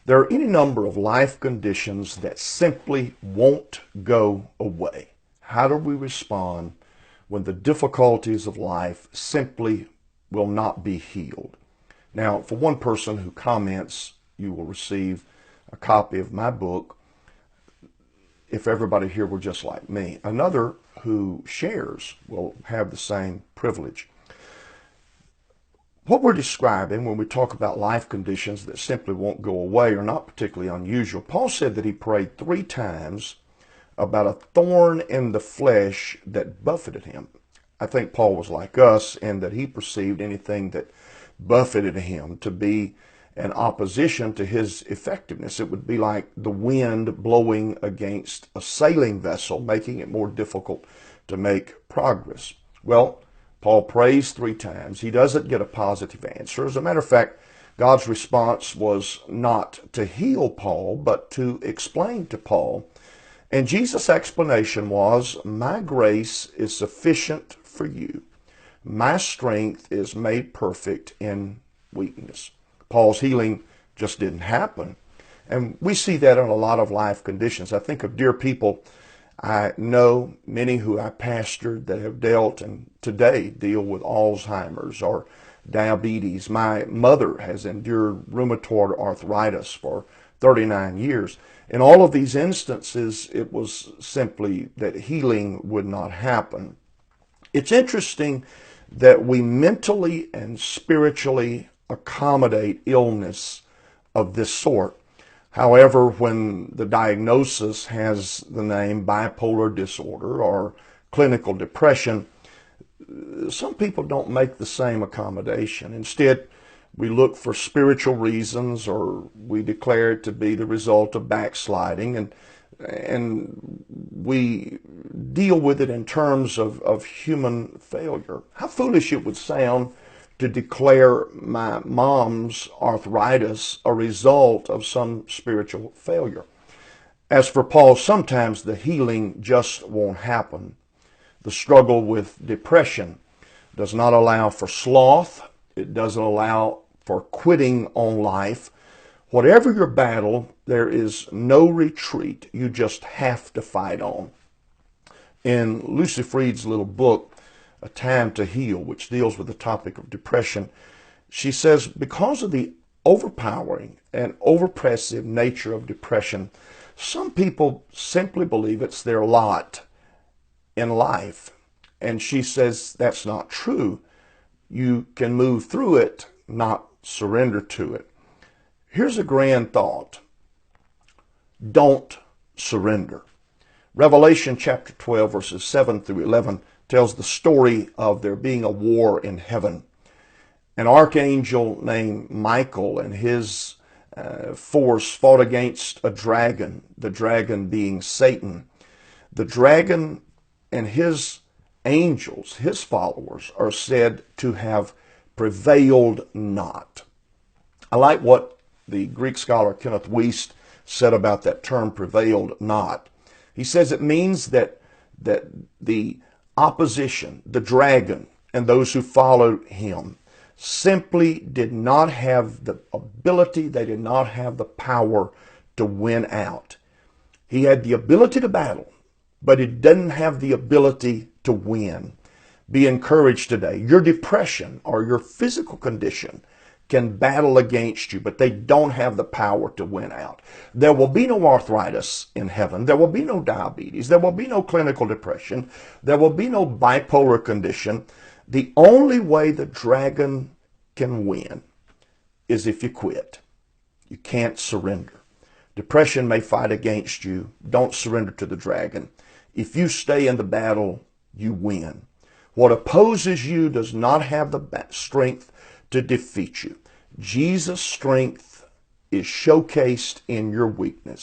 There are any number of life conditions that simply won't go away. How do we respond when the difficulties of life simply will not be healed? Now, for one person who comments, you will receive a copy of my book, if everybody here were just like me. Another who shares will have the same privilege. What we're describing when we talk about life conditions that simply won't go away are not particularly unusual. Paul said that he prayed 3 times about a thorn in the flesh that buffeted him. I think Paul was like us in that he perceived anything that buffeted him to be an opposition to his effectiveness. It would be like the wind blowing against a sailing vessel, making it more difficult to make progress. Well, Paul prays 3 times. He doesn't get a positive answer. As a matter of fact, God's response was not to heal Paul, but to explain to Paul. And Jesus' explanation was, "My grace is sufficient for you. My strength is made perfect in weakness." Paul's healing just didn't happen. And we see that in a lot of life conditions. I think of dear people I know, many who I pastored that have dealt and today deal with Alzheimer's or diabetes. My mother has endured rheumatoid arthritis for 39 years. In all of these instances, it was simply that healing would not happen. It's interesting that we mentally and spiritually accommodate illness of this sort. However, when the diagnosis has the name bipolar disorder or clinical depression, some people don't make the same accommodation. Instead, we look for spiritual reasons, or we declare it to be the result of backsliding, and we deal with it in terms of human failure. How foolish it would sound to declare my mom's arthritis a result of some spiritual failure. As for Paul, sometimes the healing just won't happen. The struggle with depression does not allow for sloth. It doesn't allow for quitting on life. Whatever your battle, there is no retreat. You just have to fight on. In Lucy Freed's little book, A Time to Heal, which deals with the topic of depression, she says, because of the overpowering and overpressive nature of depression, some people simply believe it's their lot in life. And she says that's not true. You can move through it, not surrender to it. Here's a grand thought. Don't surrender. Revelation chapter 12, verses 7 through 11 tells the story of there being a war in heaven. An archangel named Michael and his force fought against a dragon, the dragon being Satan. The dragon and his angels, his followers, are said to have prevailed not. I like what the Greek scholar Kenneth Wiest said about that term, prevailed not. He says it means that the opposition, the dragon, and those who followed him simply did not have the ability, they did not have the power to win out. He had the ability to battle, but he didn't have the ability to win. Be encouraged today. Your depression or your physical condition can battle against you, but they don't have the power to win out. There will be no arthritis in heaven. There will be no diabetes. There will be no clinical depression. There will be no bipolar condition. The only way the dragon can win is if you quit. You can't surrender. Depression may fight against you. Don't surrender to the dragon. If you stay in the battle, you win. What opposes you does not have the strength to defeat you. Jesus' strength is showcased in your weakness.